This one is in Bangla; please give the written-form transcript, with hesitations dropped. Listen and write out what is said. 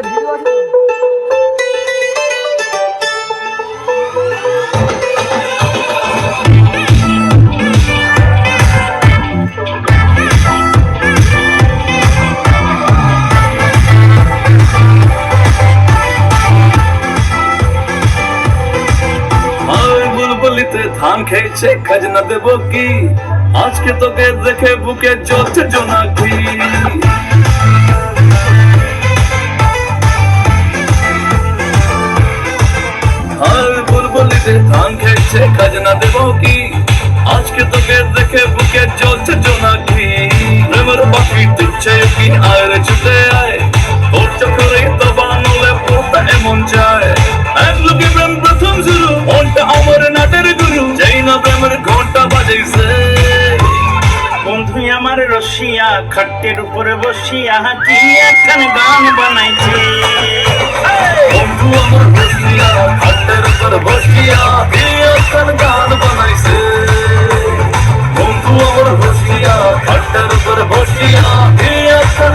ভিডিও আছে তো? বুলবুলিতে ধান খেয়েছে খাজনা দেবো কি, আজকে তোকে দেখে বুকে জ্বলছে জোনাকি। বুলবুলিতে ধান খেয়েছে খাজনা দেবো কি, আজকে তোকে দেখে বুকে জ্বলছে জোনাকি। প্রেমের পাখি দিচ্ছে কি আয় রে ছুটে আয়, তোর চোখে তো বানলে পোতা এমন চায়। এক লোকে প্রেম প্রথম শুরু, মনটা আমার নাটের গুরু, যেই না প্রেমের ঘন্টা বাজাইছে। বন্ধু আমার রসিয়া খাটের উপরে বসিয়া কি একখান গান বানাইছে। বন্ধু আমার রসিয়া খাটের উপরে বসিয়া কি একখান গান বানাইছে। বন্ধু আমার রসিয়া খাটের উপরে বসিয়া কি একখান